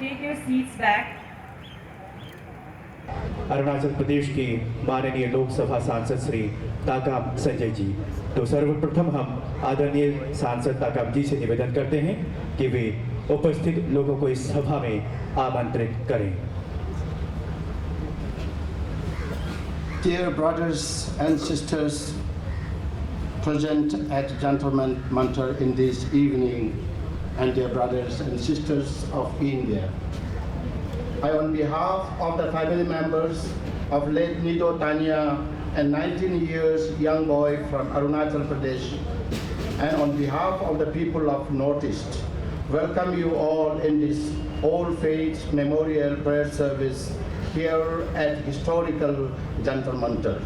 take your seats back. Arunachal Pradesh के माननीय लोकसभा सांसद श्री ताकाम संजय जी, तो सर्वप्रथम हम आदरणीय सांसद ताकाम जी से निवेदन करते हैं कि वे उपस्थित लोगों को इस सभा में आमंत्रित करें। Dear brothers and sisters present at Jantar Mantar in this evening, and dear brothers and sisters of India, I, on behalf of the family members of late Nido Tania, a 19 years young boy from Arunachal Pradesh, and on behalf of the people of Northeast, welcome you all in this Old Faith Memorial Prayer Service here at historical Jantar Mantar.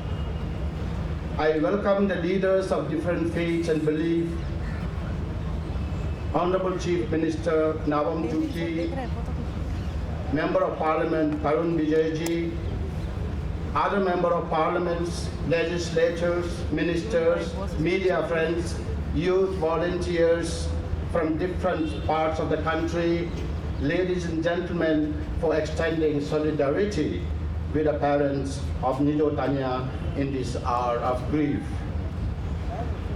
I welcome the leaders of different faiths and beliefs, Honorable Chief Minister Nawam Tuki, Member of Parliament Karun Vijayji, other Member of Parliaments, legislators, ministers, media friends, youth volunteers from different parts of the country, ladies and gentlemen, for extending solidarity with the parents of Nido Tania in this hour of grief.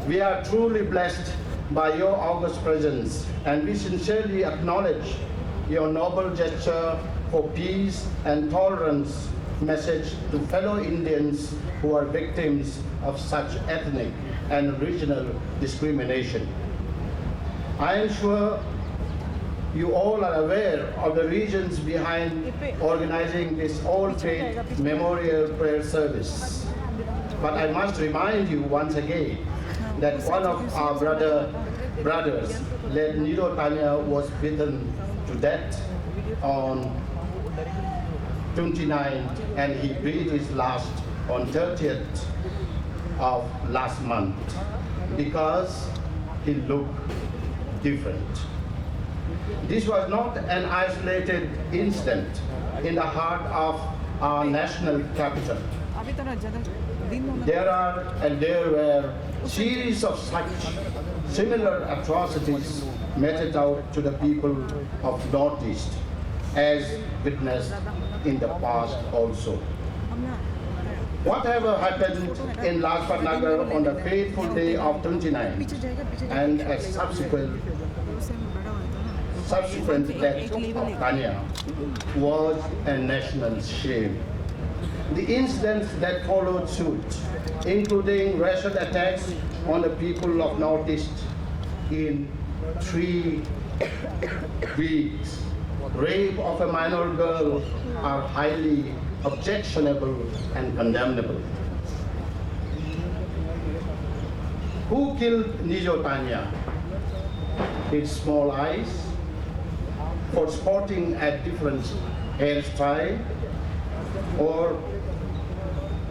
We are truly blessed by your august presence, and we sincerely acknowledge your noble gesture for peace and tolerance message to fellow Indians who are victims of such ethnic and regional discrimination. I am sure you all are aware of the reasons behind organizing this Old Faith Memorial Prayer Service. But I must remind you once again that one of our brothers, late Nido Tania, was beaten to death on 29th, and he breathed his last on 30th of last month because he looked different. This was not an isolated incident in the heart of our national capital. There were series of such similar atrocities meted out to the people of Northeast, as witnessed in the past also. Whatever happened in Lajpat Nagar on the fateful day of 29th and a subsequent death of Tania was a national shame. The incidents that followed suit, including racial attacks on the people of Northeast in 3 weeks, rape of a minor girl, are highly objectionable and condemnable. Who killed Nido Tania? His small eyes, for sporting a different hairstyle, or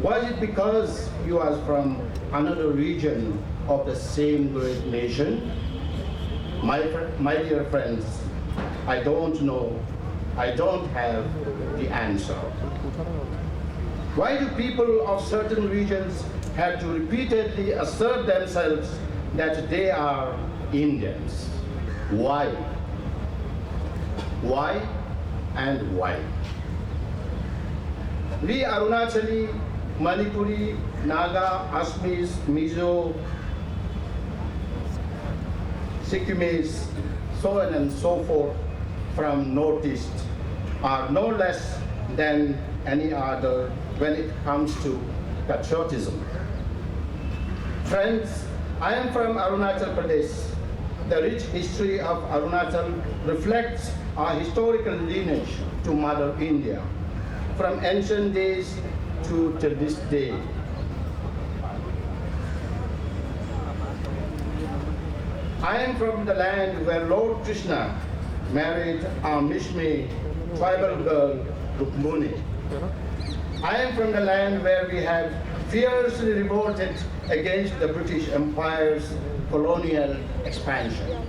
was it because he was from another region of the same great nation? My dear friends, I don't know. I don't have the answer. Why do people of certain regions have to repeatedly assert themselves that they are Indians? Why? Why and why? We Arunachali, Manipuri, Naga, Assamese, Mizo, Sikkimese, so on and so forth from Northeast are no less than any other when it comes to patriotism. Friends, I am from Arunachal Pradesh. The rich history of Arunachal reflects our historical lineage to Mother India, from ancient days to till this day. I am from the land where Lord Krishna married our Mishmi tribal girl, Rukmuni. I am from the land where we have fiercely revolted against the British Empire's colonial expansion.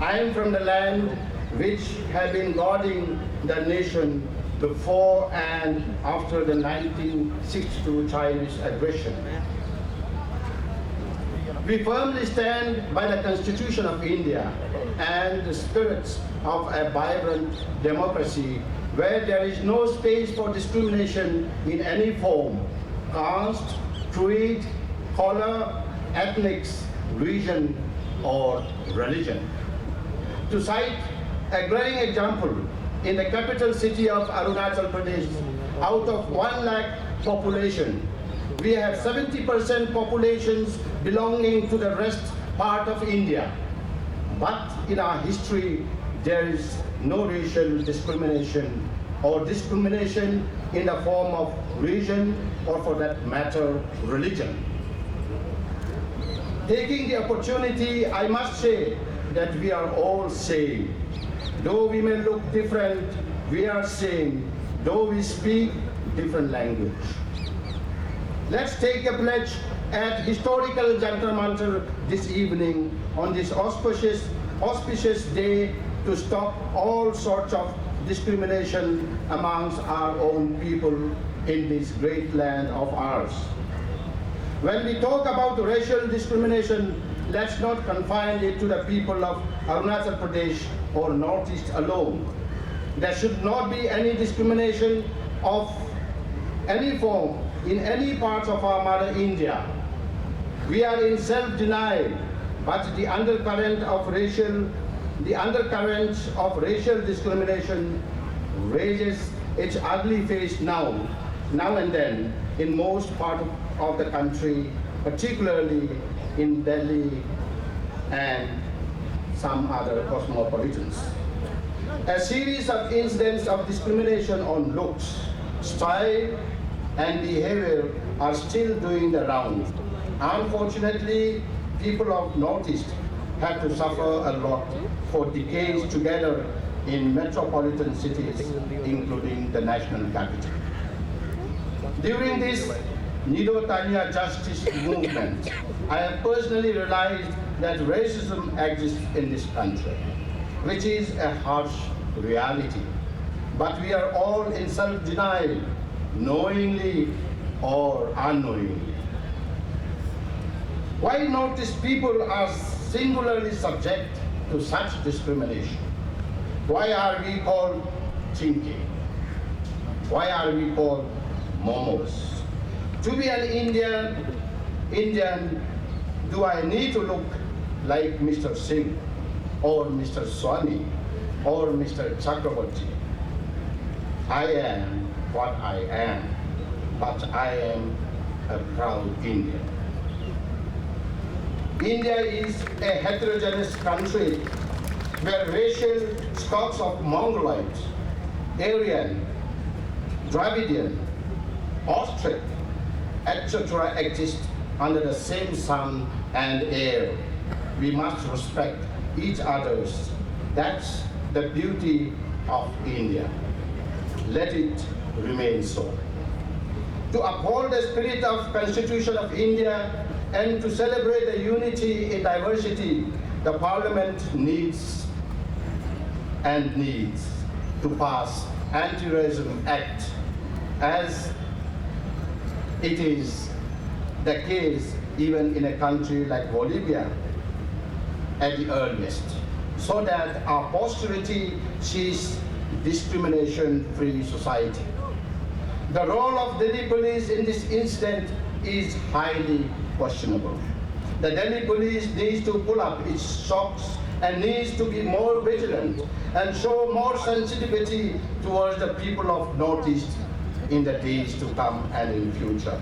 I am from the land which have been guarding the nation before and after the 1962 Chinese aggression. We firmly stand by the Constitution of India and the spirits of a vibrant democracy where there is no space for discrimination in any form, caste, creed, color, ethnics, region, or religion. To cite a glaring example, in the capital city of Arunachal Pradesh, out of 1 lakh population, we have 70% populations belonging to the rest part of India. But in our history, there is no racial discrimination or discrimination in the form of region or, for that matter, religion. Taking the opportunity, I must say that we are all same. Though we may look different, we are same, though we speak different language. Let's take a pledge at historical Jantar Mantar this evening on this auspicious day to stop all sorts of discrimination amongst our own people in this great land of ours. When we talk about racial discrimination, let's not confine it to the people of Arunachal Pradesh or Northeast alone. There should not be any discrimination of any form in any parts of our mother India. We are in self-denial, but the undercurrent of racial discrimination raises its ugly face now and then in most parts of the country, particularly in Delhi and some other cosmopolitans. A series of incidents of discrimination on looks, style, and behavior are still doing the rounds. Unfortunately, people of Northeast have to suffer a lot for decades together in metropolitan cities, including the national capital. During this Nido Tania justice movement, I have personally realized that racism exists in this country, which is a harsh reality. But we are all in self-denial, knowingly or unknowingly. Why Northeast people are singularly subject to such discrimination? Why are we called chinky? Why are we called momos? To be an Indian, do I need to look like Mr. Singh or Mr. Swami or Mr. Chakraborty? I am what I am, but I am a proud Indian. India is a heterogeneous country where racial stocks of Mongoloids, Aryan, Dravidian, Austric, etc. exist under the same sun and air. We must respect each other's. That's the beauty of India. Let it remain so. To uphold the spirit of Constitution of India and to celebrate the unity in diversity, the Parliament needs to pass Anti-Racism Act, as it is the case even in a country like Bolivia at the earliest, so that our posterity sees discrimination-free society. The role of Delhi police in this incident is highly questionable. The Delhi police needs to pull up its socks and needs to be more vigilant and show more sensitivity towards the people of Northeast in the days to come and in future.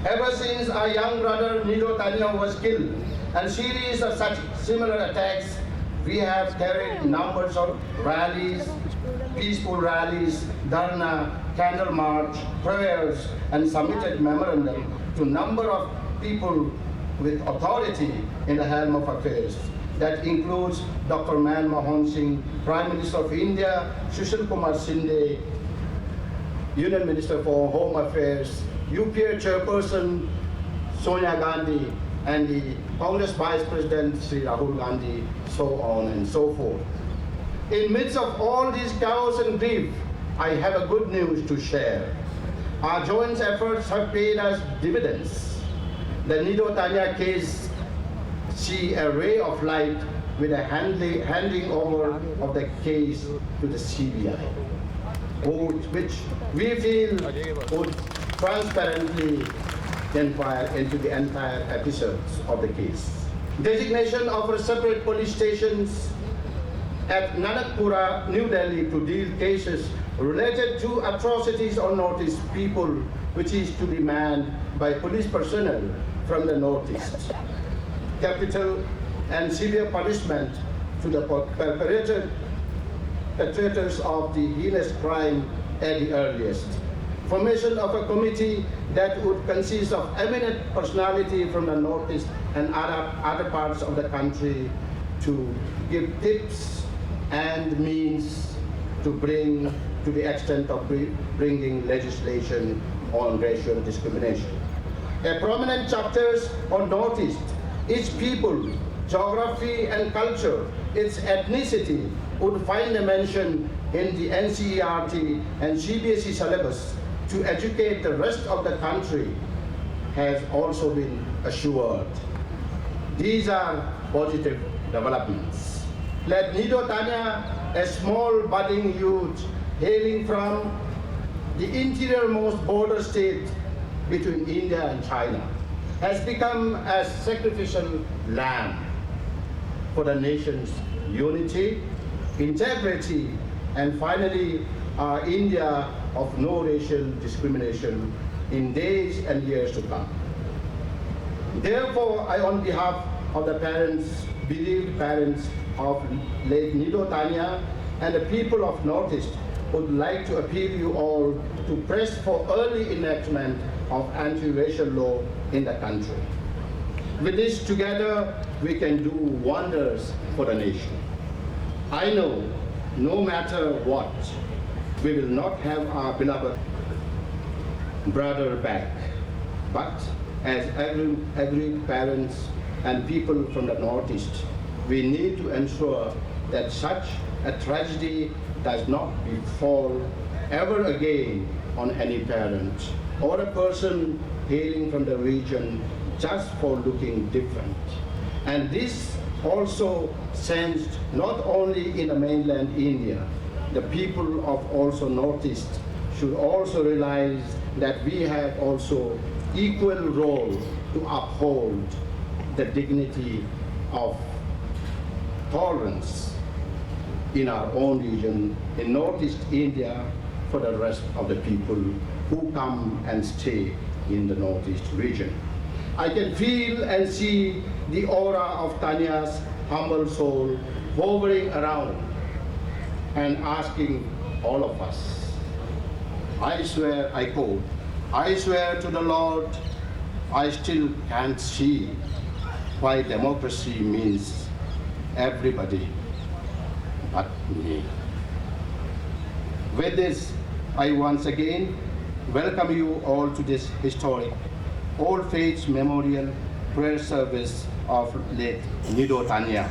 Ever since our young brother Nido Tania was killed and series of such similar attacks, we have carried numbers of rallies, peaceful rallies, dharna, candle march, prayers, and submitted memorandum to number of people with authority in the helm of affairs. That includes Dr. Manmohan Singh, Prime Minister of India, Sushil Kumar Shinde, Union Minister for Home Affairs, UPA Chairperson Sonia Gandhi, and the Congress Vice President Sri Rahul Gandhi, so on and so forth. In midst of all this chaos and grief, I have a good news to share. Our joint efforts have paid us dividends. The Nido Tania case see a ray of light with a handing over of the case to the CBI, which we feel would transparently inquire into the entire episodes of the case. Designation of separate police stations at Nanakpura, New Delhi to deal cases related to atrocities on noticed people, which is to be manned by police personnel from the northeast. Capital and severe punishment to the perpetrators of the heinous crime at the earliest. Formation of a committee that would consist of eminent personality from the northeast and other parts of the country to give tips and means to bring to the extent of bringing legislation on racial discrimination. A prominent chapters on Northeast, its people, geography and culture, its ethnicity would find a mention in the NCERT and CBSE syllabus to educate the rest of the country has also been assured. These are positive developments. Let Nido Tania, a small budding youth hailing from the interiormost border state between India and China, has become a sacrificial lamb for the nation's unity, integrity, and finally our India of no racial discrimination in days and years to come. Therefore, I, on behalf of the parents, bereaved parents of late Nido Tania and the people of Northeast, would like to appeal you all to press for early enactment of anti-racial law in the country. With this together, we can do wonders for the nation. I know, no matter what, we will not have our beloved brother back, but as aggrieved parents and people from the Northeast, we need to ensure that such a tragedy does not befall ever again on any parent or a person hailing from the region just for looking different. And this also sensed not only in the mainland India, the people of also Northeast should also realize that we have also equal role to uphold the dignity of tolerance in our own region, in Northeast India, for the rest of the people who come and stay in the Northeast region. I can feel and see the aura of Tania's humble soul hovering around and asking all of us. I swear, I quote, I swear to the Lord, I still can't see why democracy means everybody but me. With this, I once again welcome you all to this historic All Faiths Memorial Prayer Service of late Nido Tania.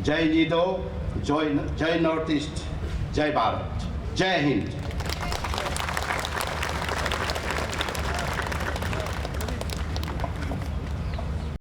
Jai Nido, Jai Northeast, Jai Bharat, Jai Hind.